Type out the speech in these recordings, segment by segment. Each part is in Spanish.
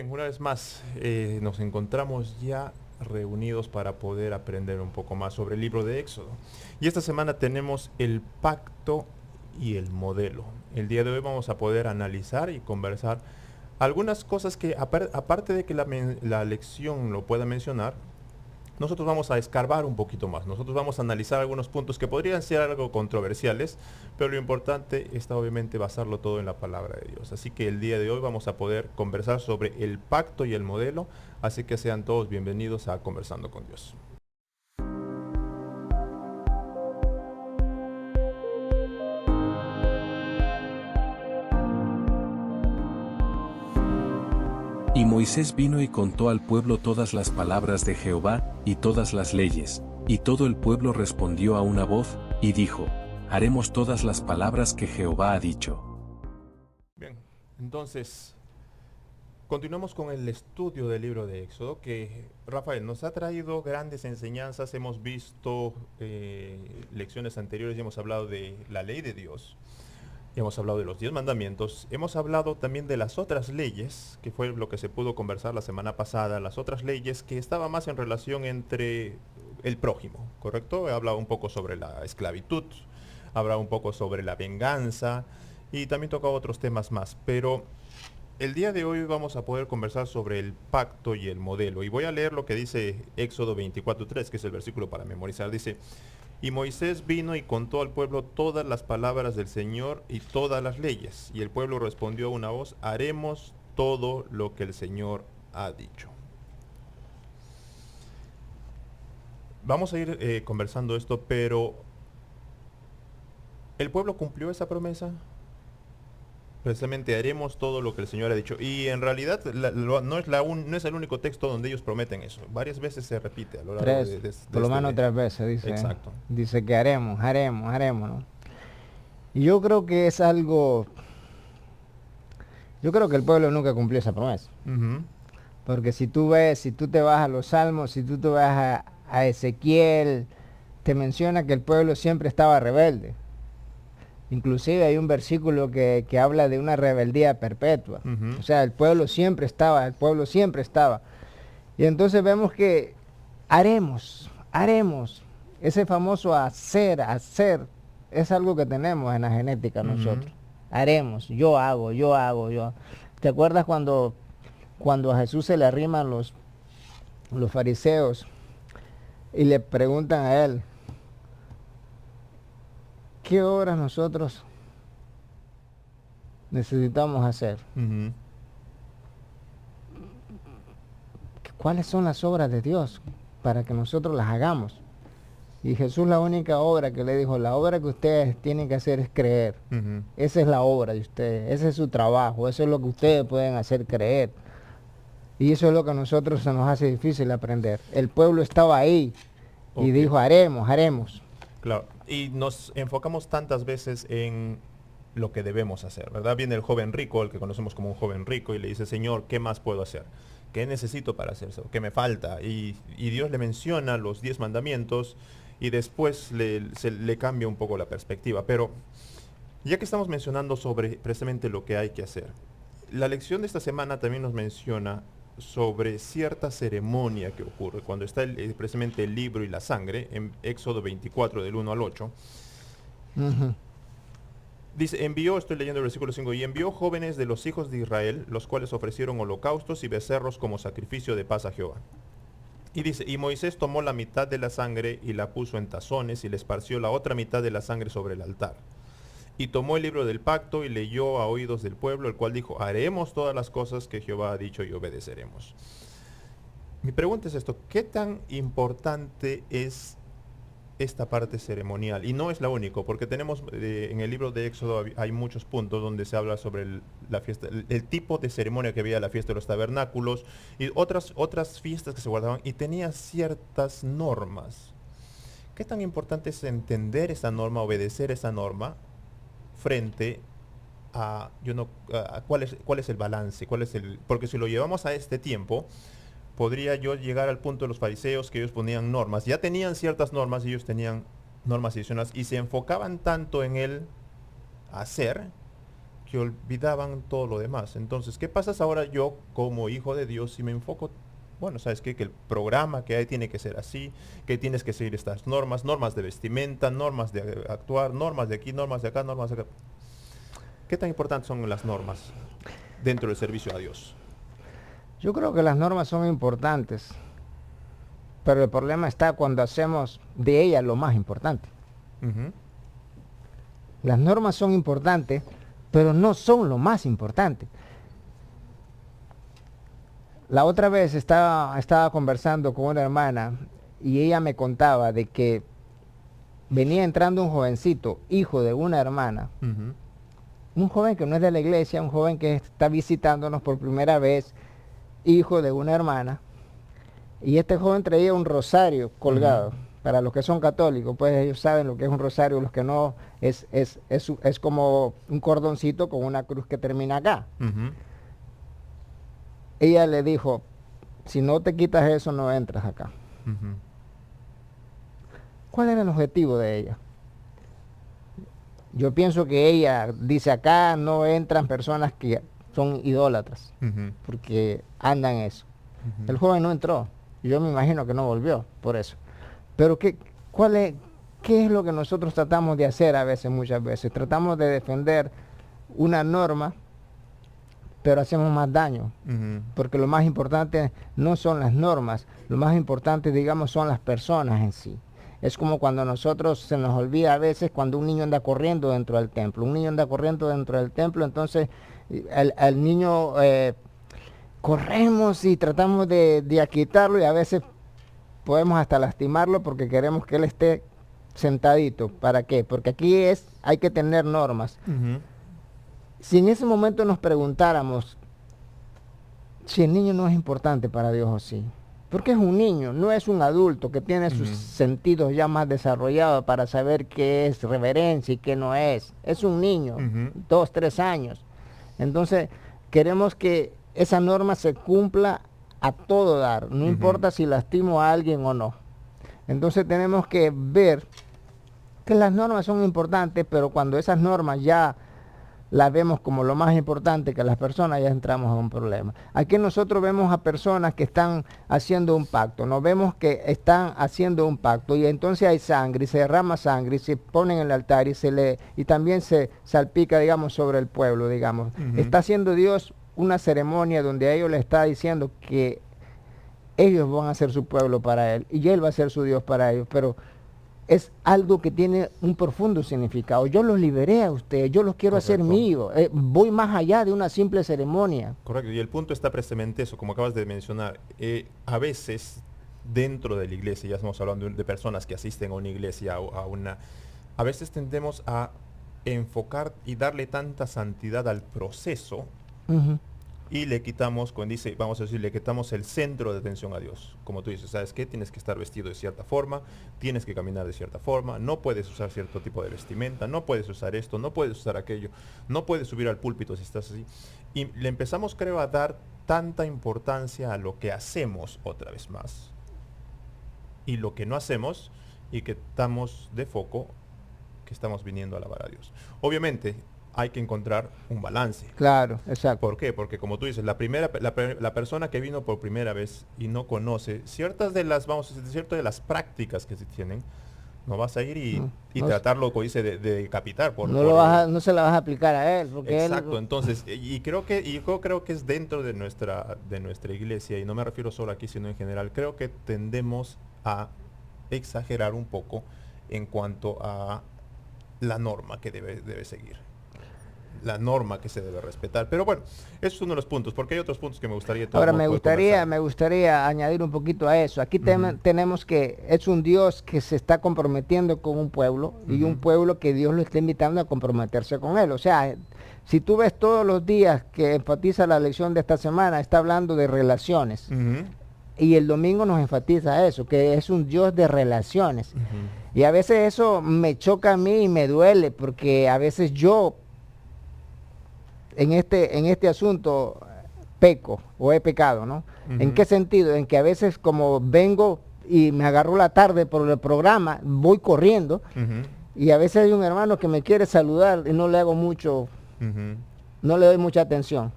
Bien, una vez más nos encontramos ya reunidos para poder aprender un poco más sobre el libro de Éxodo. Y esta semana tenemos el pacto y el modelo. El día de hoy vamos a poder analizar y conversar algunas cosas que aparte de que la lección lo pueda mencionar, nosotros vamos a escarbar un poquito más. Nosotros vamos a analizar algunos puntos que podrían ser algo controversiales, pero lo importante está obviamente basarlo todo en la palabra de Dios. Así que el día de hoy vamos a poder conversar sobre el pacto y el modelo, así que sean todos bienvenidos a Conversando con Dios. Y Moisés vino y contó al pueblo todas las palabras de Jehová, y todas las leyes, y todo el pueblo respondió a una voz, y dijo, haremos todas las palabras que Jehová ha dicho. Bien, entonces continuamos con el estudio del libro de Éxodo, que Rafael nos ha traído grandes enseñanzas. Hemos visto lecciones anteriores y hemos hablado de la ley de Dios. Hemos hablado de los 10 mandamientos, hemos hablado también de las otras leyes, que fue lo que se pudo conversar la semana pasada, las otras leyes que estaban más en relación entre el prójimo, ¿correcto? He hablado un poco sobre la esclavitud, he hablado un poco sobre la venganza y también tocado otros temas más, pero el día de hoy vamos a poder conversar sobre el pacto y el modelo. Y voy a leer lo que dice Éxodo 24:3, que es el versículo para memorizar. Dice, y Moisés vino y contó al pueblo todas las palabras del Señor y todas las leyes. Y el pueblo respondió a una voz, haremos todo lo que el Señor ha dicho. Vamos a ir conversando esto, pero ¿el pueblo cumplió esa promesa? Precisamente haremos todo lo que el Señor ha dicho. Y en realidad no es el único texto donde ellos prometen eso. Varias veces se repite a lo largo Por lo menos 3 veces dice. Exacto. Dice que haremos, ¿no? Y yo creo que es algo... Yo creo que el pueblo nunca cumplió esa promesa. Ujú. Porque si tú te vas a los Salmos, si tú te vas a Ezequiel, te menciona que el pueblo siempre estaba rebelde. Inclusive hay un versículo que habla de una rebeldía perpetua. Ujú. O sea, el pueblo siempre estaba. Y entonces vemos que haremos. Ese famoso hacer, es algo que tenemos en la genética nosotros. Haremos, yo hago. ¿Te acuerdas cuando a Jesús se le arriman los fariseos y le preguntan a él, ¿qué obras nosotros necesitamos hacer? Ujú. ¿Cuáles son las obras de Dios para que nosotros las hagamos? Y Jesús la única obra que le dijo, la obra que ustedes tienen que hacer es creer. Ujú. Esa es la obra de ustedes, ese es su trabajo, eso es lo que ustedes pueden hacer creer. Y eso es lo que a nosotros se nos hace difícil aprender. El pueblo estaba ahí y Ok. dijo, haremos. Claro, y nos enfocamos tantas veces en lo que debemos hacer, ¿verdad? Viene el joven rico, el que conocemos como un joven rico, y le dice, Señor, ¿qué más puedo hacer? ¿Qué necesito para hacer eso? ¿Qué me falta? Y Dios le menciona los 10 mandamientos y después se le cambia un poco la perspectiva. Pero ya que estamos mencionando sobre precisamente lo que hay que hacer, la lección de esta semana también nos menciona sobre cierta ceremonia que ocurre cuando está precisamente el libro y la sangre en Éxodo 24 del 1 al 8. Ujú. Dice, estoy leyendo el versículo 5, y envió jóvenes de los hijos de Israel, los cuales ofrecieron holocaustos y becerros como sacrificio de paz a Jehová. Y dice, y Moisés tomó la mitad de la sangre y la puso en tazones y le esparció la otra mitad de la sangre sobre el altar. Y tomó el libro del pacto y leyó a oídos del pueblo, el cual dijo, haremos todas las cosas que Jehová ha dicho y obedeceremos. Mi pregunta es esto, ¿qué tan importante es esta parte ceremonial? Y no es la única, porque tenemos en el libro de Éxodo hay muchos puntos donde se habla sobre la fiesta, el tipo de ceremonia que había, la fiesta de los tabernáculos y otras fiestas que se guardaban y tenía ciertas normas. ¿Qué tan importante es entender esa norma, obedecer esa norma frente a cuál es el balance, porque si lo llevamos a este tiempo, podría yo llegar al punto de los fariseos que ellos ponían normas, ya tenían ciertas normas y ellos tenían normas adicionales y se enfocaban tanto en el hacer que olvidaban todo lo demás. Entonces, ¿qué pasa ahora yo como hijo de Dios si me enfoco? Bueno, ¿sabes qué? Que el programa que hay tiene que ser así, que tienes que seguir estas normas, normas de vestimenta, normas de actuar, normas de aquí, normas de acá, normas de acá. ¿Qué tan importantes son las normas dentro del servicio a Dios? Yo creo que las normas son importantes, pero el problema está cuando hacemos de ellas lo más importante. Ujú. Las normas son importantes, pero no son lo más importante. La otra vez estaba conversando con una hermana y ella me contaba de que venía entrando un jovencito, hijo de una hermana, Ujú. un joven que no es de la iglesia, un joven que está visitándonos por primera vez, hijo de una hermana, y este joven traía un rosario colgado. Ujú. Para los que son católicos, pues ellos saben lo que es un rosario, los que no, es como un cordoncito con una cruz que termina acá. Ujú. Ella le dijo, si no te quitas eso, no entras acá. Ujú. ¿Cuál era el objetivo de ella? Yo pienso que ella dice, acá no entran personas que son idólatras, Ujú. porque andan en eso. Ujú. El joven no entró, yo me imagino que no volvió por eso. Pero ¿qué es lo que nosotros tratamos de hacer a veces, muchas veces? Tratamos de defender una norma, pero hacemos más daño. Ujú. Porque lo más importante no son las normas, lo más importante, digamos, son las personas en sí. Es como cuando nosotros se nos olvida a veces cuando un niño anda corriendo dentro del templo. Un niño anda corriendo dentro del templo, entonces al niño corremos y tratamos de aquietarlo y a veces podemos hasta lastimarlo porque queremos que él esté sentadito. ¿Para qué? Porque aquí hay que tener normas. Ujú. Si en ese momento nos preguntáramos si el niño no es importante para Dios o sí, porque es un niño, no es un adulto que tiene sus Ujú. sentidos ya más desarrollados para saber qué es reverencia y qué no es un niño, Ujú. 2, 3 años. Entonces queremos que esa norma se cumpla a todo dar, no Ujú. importa si lastimo a alguien o no. Entonces tenemos que ver que las normas son importantes, pero cuando esas normas ya las vemos como lo más importante que las personas, ya entramos en un problema. Aquí nosotros vemos a personas que están haciendo un pacto, nos vemos que están haciendo un pacto y entonces hay sangre, y se derrama sangre, y se pone en el altar y también se salpica, digamos, sobre el pueblo, digamos. Ujú. Está haciendo Dios una ceremonia donde a ellos le está diciendo que ellos van a ser su pueblo para Él y Él va a ser su Dios para ellos, pero es algo que tiene un profundo significado. Yo los liberé a ustedes, yo los quiero hacer Correcto. míos, voy más allá de una simple ceremonia. Correcto, y el punto está precisamente eso, como acabas de mencionar. A veces, dentro de la iglesia, ya estamos hablando de personas que asisten a una iglesia, a veces tendemos a enfocar y darle tanta santidad al proceso Ujú. y le quitamos, cuando dice, vamos a decir, le quitamos el centro de atención a Dios. Como tú dices, ¿sabes qué? Tienes que estar vestido de cierta forma, tienes que caminar de cierta forma, no puedes usar cierto tipo de vestimenta, no puedes usar esto, no puedes usar aquello, no puedes subir al púlpito si estás así. Y le empezamos, creo, a dar tanta importancia a lo que hacemos otra vez más. Y lo que no hacemos y que estamos de foco, que estamos viniendo a alabar a Dios. Obviamente, hay que encontrar un balance. Claro, exacto. ¿Por qué? Porque como tú dices, la persona que vino por primera vez y no conoce ciertas de las, vamos a decir, ciertas de las prácticas que se tienen, no vas a ir y No, tratarlo, como dice, de decapitar. no se la vas a aplicar a él, porque Exacto, él, entonces, yo creo que es dentro de nuestra iglesia, y no me refiero solo aquí, sino en general, creo que tendemos a exagerar un poco en cuanto a la norma que debe seguir. La norma que se debe respetar. Pero bueno, eso es uno de los puntos, porque hay otros puntos que me gustaría ahora poder me gustaría añadir un poquito a eso. Aquí Ujú. tenemos que es un Dios que se está comprometiendo con un pueblo y un Ujú. pueblo que Dios lo está invitando a comprometerse con él. O sea, si tú ves todos los días que enfatiza la lección de esta semana, está hablando de relaciones. Ujú. Y el domingo nos enfatiza eso, que es un Dios de relaciones. Ujú. Y a veces eso me choca a mí y me duele, porque a veces yo en este asunto peco o he pecado, ¿no? ¿En Ujú. qué sentido? En que a veces como vengo y me agarro la tarde por el programa, voy corriendo Ujú. y a veces hay un hermano que me quiere saludar y no le hago mucho Ujú. no le doy mucha atención,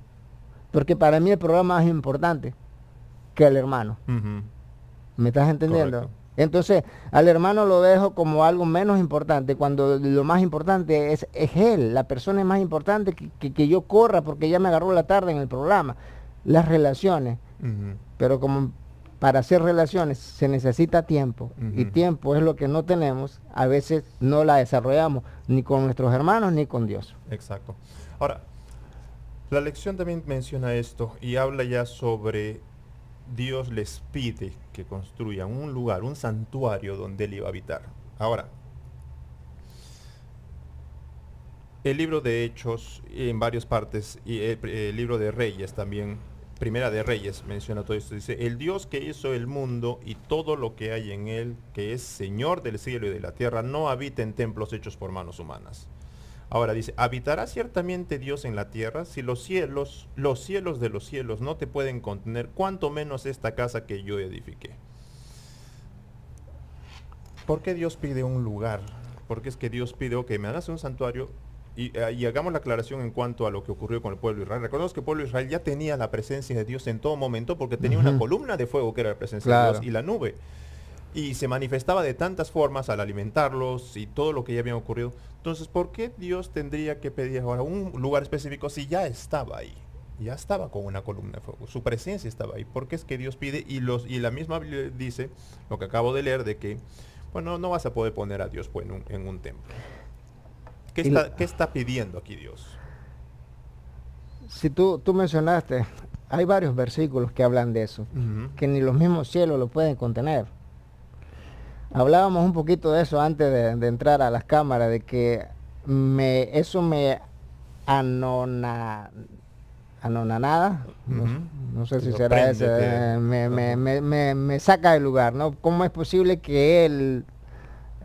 porque para mí el programa es más importante que el hermano. Ujú. ¿Me estás entendiendo? Correcto. Entonces, al hermano lo dejo como algo menos importante, cuando lo más importante es él, la persona es más importante que yo corra, porque ya me agarró la tarde en el programa. Las relaciones, Ujú. pero como para hacer relaciones se necesita tiempo, y Ujú. tiempo es lo que no tenemos, a veces no la desarrollamos, ni con nuestros hermanos ni con Dios. Exacto. Ahora, la lección también menciona esto y habla ya sobre Dios les pide que construyan un lugar, un santuario donde Él iba a habitar. Ahora, el libro de Hechos en varias partes y el libro de Reyes también, Primera de Reyes menciona todo esto. Dice, el Dios que hizo el mundo y todo lo que hay en él, que es Señor del cielo y de la tierra, no habita en templos hechos por manos humanas. Ahora dice, ¿habitará ciertamente Dios en la tierra? Si los cielos de los cielos no te pueden contener, cuánto menos esta casa que yo edifiqué. ¿Por qué Dios pide un lugar? Porque es que Dios pide, ok, me hagas un santuario y hagamos la aclaración en cuanto a lo que ocurrió con el pueblo de Israel. Recordemos que el pueblo de Israel ya tenía la presencia de Dios en todo momento porque tenía una Ujú. columna de fuego que era la presencia de Claro. Dios y la nube. Y se manifestaba de tantas formas al alimentarlos y todo lo que ya había ocurrido. Entonces, ¿por qué Dios tendría que pedir ahora un lugar específico si ya estaba ahí? Ya estaba con una columna de fuego, su presencia estaba ahí. ¿Por qué es que Dios pide? Y la misma Biblia dice, lo que acabo de leer, de que, bueno, no vas a poder poner a Dios pues, en un templo. Y l- ¿Qué está pidiendo aquí Dios? si tú mencionaste, hay varios versículos que hablan de eso, Ujú. que ni los mismos cielos lo pueden contener. Hablábamos un poquito de eso antes de entrar a las cámaras, de que eso me anona, anonanada, Ujú. no sé Te si será ese, sorprende, ajá. me saca del lugar, ¿no? ¿Cómo es posible que él,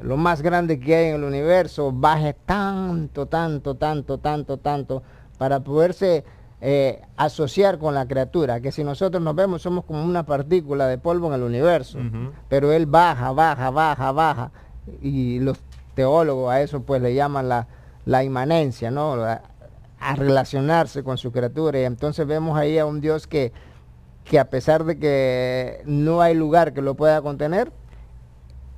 lo más grande que hay en el universo, baje tanto, tanto, tanto, tanto, tanto, para poderse asociar con la criatura? Que si nosotros nos vemos somos como una partícula de polvo en el universo, Ujú. pero él baja, baja, baja, baja, y los teólogos a eso pues le llaman la inmanencia, ¿no? A relacionarse con su criatura, y entonces vemos ahí a un Dios que a pesar de que no hay lugar que lo pueda contener,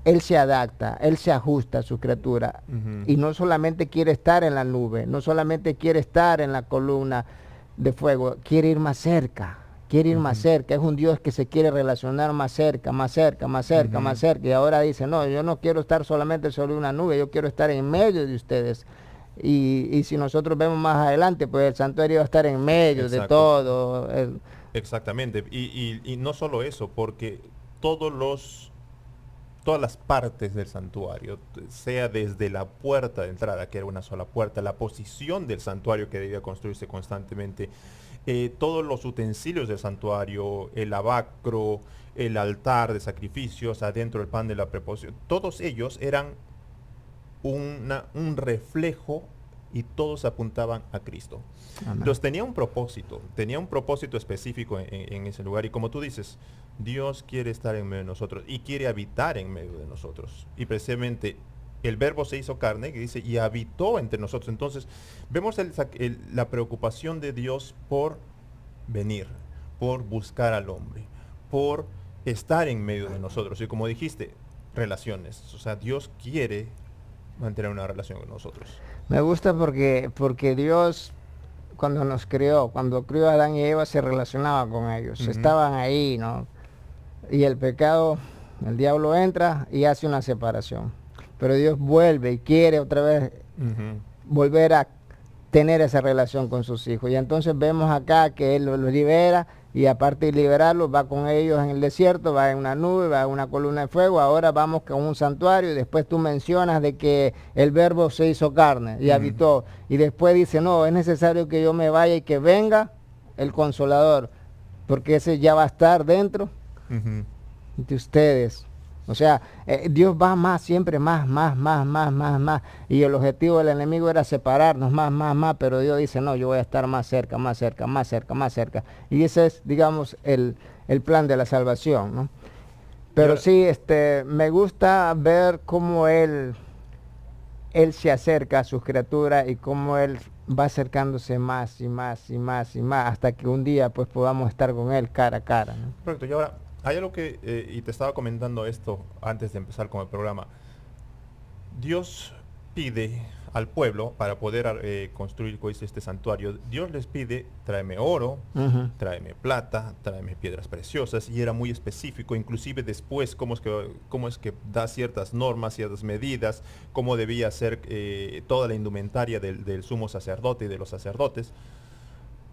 él se adapta, él se ajusta a su criatura, Ujú. y no solamente quiere estar en la nube, no solamente quiere estar en la columna de fuego, quiere ir más cerca, quiere ir más Ujú. cerca. Es un Dios que se quiere relacionar más cerca, más cerca, más cerca, Ujú. más cerca, y ahora dice, no, yo no quiero estar solamente sobre una nube, yo quiero estar en medio de ustedes. Y si nosotros vemos más adelante, pues el santuario va a estar en medio de Exacto. todo. Exactamente. Y no solo eso, porque todos los todas las partes del santuario, sea desde la puerta de entrada, que era una sola puerta, la posición del santuario que debía construirse constantemente, todos los utensilios del santuario, el lavacro, el altar de sacrificios, adentro el pan de la preposición, todos ellos eran un reflejo y todos apuntaban a Cristo. Amén. Entonces tenía un propósito específico en ese lugar. Y como tú dices, Dios quiere estar en medio de nosotros y quiere habitar en medio de nosotros. Y precisamente el verbo se hizo carne, que dice, y habitó entre nosotros. Entonces vemos la preocupación de Dios por venir, por buscar al hombre, por estar en medio de nosotros. Y como dijiste, relaciones. O sea, Dios quiere mantener una relación con nosotros. Me gusta porque Dios, cuando nos creó, cuando crió a Adán y Eva, se relacionaba con ellos, Ujú. estaban ahí, ¿no? Y el pecado, el diablo entra y hace una separación. Pero Dios vuelve y quiere otra vez Ujú. volver a tener esa relación con sus hijos. Y entonces vemos acá que Él los libera, y aparte de liberarlos, va con ellos en el desierto, va en una nube, va en una columna de fuego. Ahora vamos con un santuario, y después tú mencionas de que el verbo se hizo carne y Ujú. habitó. Y después dice, no, es necesario que yo me vaya y que venga el Consolador, porque ese ya va a estar dentro Ujú. de ustedes. O sea, Dios va más, siempre más, más, más, más, más, más. Y el objetivo del enemigo era separarnos más, más, más. Pero Dios dice, no, yo voy a estar más cerca, más cerca, más cerca, más cerca. Y ese es, digamos, el plan de la salvación, ¿no? Y Pero ahora, sí, me gusta ver cómo Él Él se acerca a sus criaturas y cómo Él va acercándose más y más y más y más hasta que un día pues podamos estar con Él cara a cara, ¿no? Correcto. Y ahora, hay algo que, y te estaba comentando esto antes de empezar con el programa. Dios pide al pueblo para poder construir pues, este santuario. Dios les pide, tráeme oro, Ujú. tráeme plata, tráeme piedras preciosas, y era muy específico, inclusive después cómo es que da ciertas normas, ciertas medidas, cómo debía ser toda la indumentaria del sumo sacerdote y de los sacerdotes.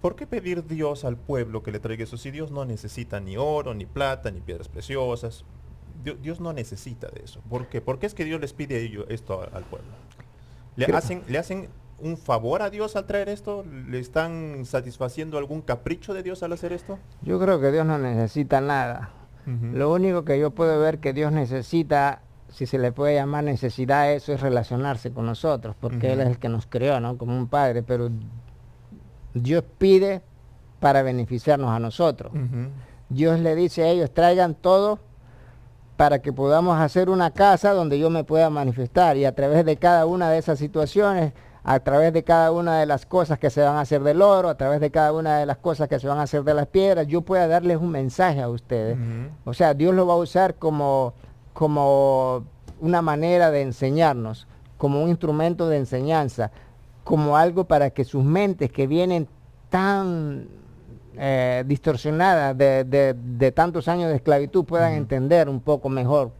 ¿Por qué pedir Dios al pueblo que le traiga eso si Dios no necesita ni oro, ni plata, ni piedras preciosas? Dios no necesita de eso. ¿Por qué? ¿Por qué es que Dios les pide a ellos esto al pueblo? ¿Le hacen un favor a Dios al traer esto? ¿Le están satisfaciendo algún capricho de Dios al hacer esto? Yo creo que Dios no necesita nada. Ujú. Lo único que yo puedo ver que Dios necesita, si se le puede llamar necesidad a eso, es relacionarse con nosotros, porque Él Ujú. es el que nos creó, ¿no? Como un padre, pero Dios pide para beneficiarnos a nosotros. Ujú. Dios le dice a ellos, traigan todo para que podamos hacer una casa donde yo me pueda manifestar, y a través de cada una de esas situaciones, a través de cada una de las cosas que se van a hacer del oro, a través de cada una de las cosas que se van a hacer de las piedras, yo pueda darles un mensaje a ustedes. Ujú. O sea, Dios lo va a usar como una manera de enseñarnos, como un instrumento de enseñanza, como algo para que sus mentes que vienen tan distorsionadas de tantos años de esclavitud puedan Ujú. entender un poco mejor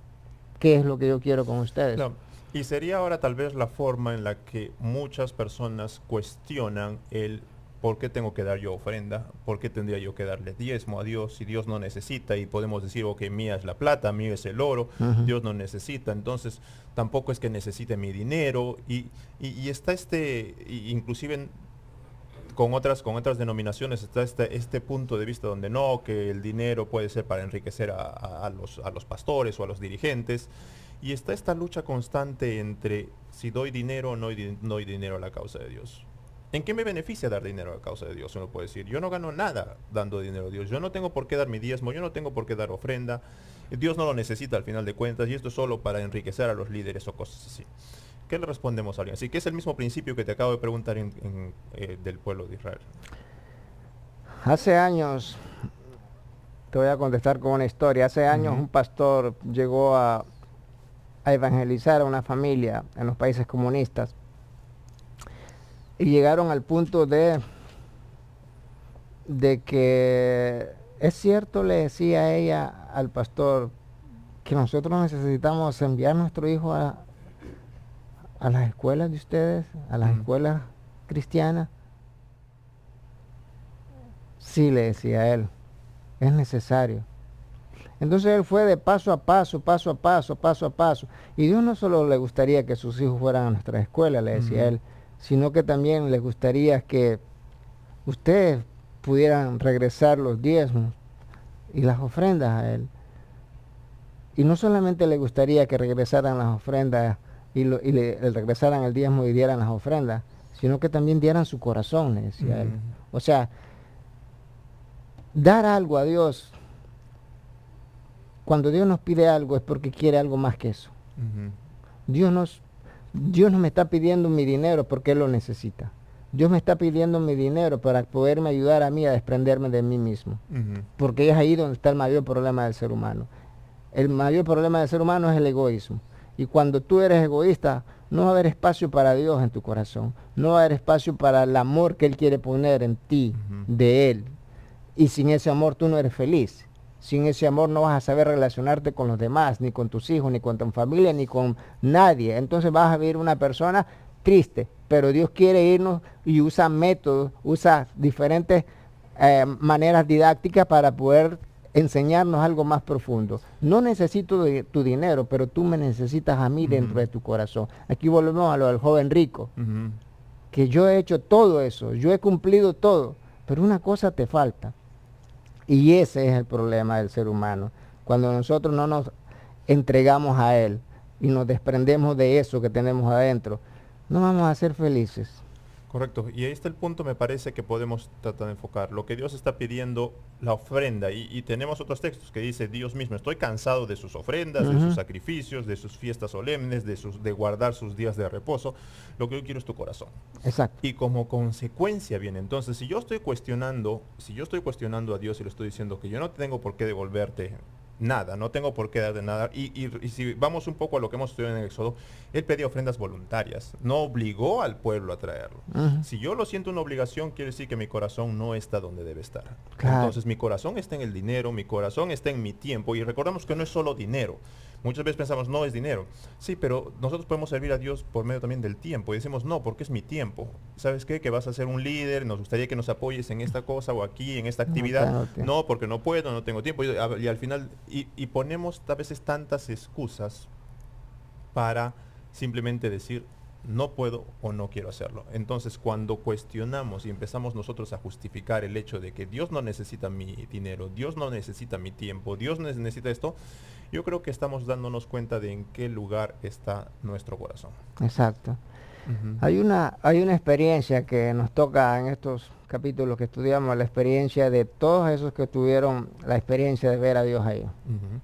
qué es lo que yo quiero con ustedes. Claro. Y sería ahora tal vez la forma en la que muchas personas cuestionan el por qué tengo que dar yo ofrenda, por qué tendría yo que darle diezmo a Dios si Dios no necesita, y podemos decir, ok, mía es la plata, mío es el oro, Ujú. Dios no necesita, entonces tampoco es que necesite mi dinero, y está inclusive con otras denominaciones está este punto de vista donde no, que el dinero puede ser para enriquecer a los pastores o a los dirigentes. Y está esta lucha constante entre si doy dinero o no doy dinero a la causa de Dios. ¿En qué me beneficia dar dinero a la causa de Dios? Uno puede decir, yo no gano nada dando dinero a Dios. Yo no tengo por qué dar mi diezmo, yo no tengo por qué dar ofrenda. Dios no lo necesita al final de cuentas, y esto es solo para enriquecer a los líderes o cosas así. ¿Qué le respondemos a alguien? Así que es el mismo principio que te acabo de preguntar del pueblo de Israel. Hace años, te voy a contestar con una historia, hace años Ujú. un pastor llegó a evangelizar a una familia en los países comunistas y llegaron al punto de que es cierto, le decía ella al pastor, que nosotros necesitamos enviar a nuestro hijo a las escuelas de ustedes, a las Ujú. escuelas cristianas. Sí, le decía él, es necesario. Entonces él fue de paso a paso, paso a paso, paso a paso. Y Dios no solo le gustaría que sus hijos fueran a nuestra escuela, le decía Ujú. él, sino que también le gustaría que ustedes pudieran regresar los diezmos y las ofrendas a él. Y no solamente le gustaría que regresaran las ofrendas le regresaran el diezmo y dieran las ofrendas, sino que también dieran su corazón, le decía él. Ujú. O sea, dar algo a Dios, cuando Dios nos pide algo es porque quiere algo más que eso. Ujú. Dios nos, Dios no me está pidiendo mi dinero porque Él lo necesita. Dios me está pidiendo mi dinero para poderme ayudar a mí a desprenderme de mí mismo. Ujú. Porque es ahí donde está el mayor problema del ser humano. El mayor problema del ser humano es el egoísmo. Y cuando tú eres egoísta, no va a haber espacio para Dios en tu corazón. No va a haber espacio para el amor que Él quiere poner en ti, Ujú. de Él. Y sin ese amor tú no eres feliz. Sin ese amor no vas a saber relacionarte con los demás, ni con tus hijos, ni con tu familia, ni con nadie. Entonces vas a vivir una persona triste. Pero Dios quiere irnos y usa métodos, usa diferentes maneras didácticas para poder enseñarnos algo más profundo. No necesito tu dinero, pero tú me necesitas a mí dentro Ujú. de tu corazón. Aquí volvemos a lo del joven rico, Ujú. que yo he hecho todo eso, yo he cumplido todo, pero una cosa te falta. Y ese es el problema del ser humano. Cuando nosotros no nos entregamos a Él y nos desprendemos de eso que tenemos adentro, no vamos a ser felices. Correcto, y ahí está el punto, me parece que podemos tratar de enfocar. Lo que Dios está pidiendo, la ofrenda, y tenemos otros textos que dice Dios mismo, estoy cansado de sus ofrendas, de sus Ujú. sacrificios, de sus fiestas solemnes, de guardar sus días de reposo. Lo que yo quiero es tu corazón. Exacto. Y como consecuencia viene, entonces, si yo estoy cuestionando a Dios y le estoy diciendo que yo no tengo por qué devolverte nada, no tengo por qué darte nada, y si vamos un poco a lo que hemos estudiado en el Éxodo, él pedía ofrendas voluntarias, no obligó al pueblo a traerlo. Ujú. Si yo lo siento una obligación, quiere decir que mi corazón no está donde debe estar. Claro. Entonces mi corazón está en el dinero, mi corazón está en mi tiempo, y recordamos que no es solo dinero. Muchas veces pensamos, no es dinero. Sí, pero nosotros podemos servir a Dios por medio también del tiempo. Y decimos, no, porque es mi tiempo. ¿Sabes qué? Que vas a ser un líder, nos gustaría que nos apoyes en esta cosa o aquí, en esta No actividad. tengo tiempo. No, porque no puedo, no tengo tiempo. Y al final, y ponemos a veces tantas excusas para simplemente decir, no puedo o no quiero hacerlo. Entonces, cuando cuestionamos y empezamos nosotros a justificar el hecho de que Dios no necesita mi dinero, Dios no necesita mi tiempo, Dios no necesita esto, yo creo que estamos dándonos cuenta de en qué lugar está nuestro corazón. Exacto. Ujú, Hay una experiencia que nos toca en estos capítulos que estudiamos, la experiencia de todos esos que tuvieron la experiencia de ver a Dios ahí. ujú,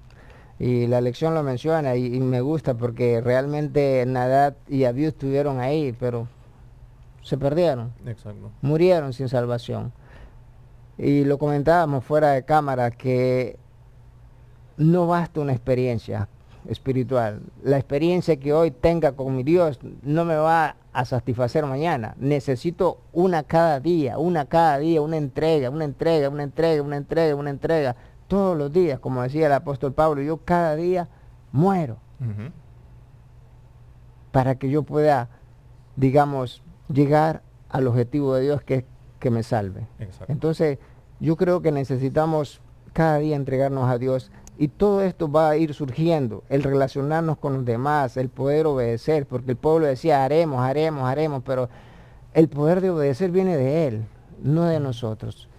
Y la lección lo menciona y me gusta porque realmente Nadab y Abiú estuvieron ahí, pero se perdieron, exacto. murieron sin salvación. Y lo comentábamos fuera de cámara que no basta una experiencia espiritual. La experiencia que hoy tenga con mi Dios no me va a satisfacer mañana. Necesito una cada día, una entrega, una entrega, una entrega, una entrega, una entrega. Todos los días, como decía el apóstol Pablo, yo cada día muero Ujú, para que yo pueda, digamos, llegar al objetivo de Dios que es que me salve. exacto. Entonces, yo creo que necesitamos cada día entregarnos a Dios y todo esto va a ir surgiendo, el relacionarnos con los demás, el poder obedecer, porque el pueblo decía haremos, haremos, haremos, pero el poder de obedecer viene de Él, no de nosotros.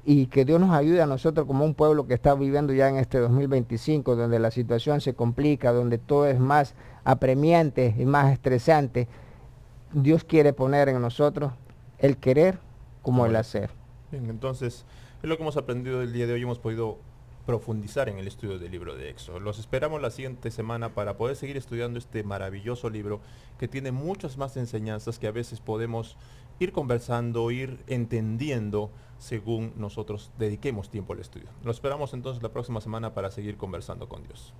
Y que Dios nos ayude a nosotros como un pueblo que está viviendo ya en este 2025, donde la situación se complica, donde todo es más apremiante y más estresante. Dios quiere poner en nosotros el querer como el hacer. Bien, entonces, es lo que hemos aprendido el día de hoy. Hemos podido profundizar en el estudio del libro de Éxodo. Los esperamos la siguiente semana para poder seguir estudiando este maravilloso libro que tiene muchas más enseñanzas que a veces podemos ir conversando, ir entendiendo según nosotros dediquemos tiempo al estudio. Los esperamos entonces la próxima semana para seguir conversando con Dios.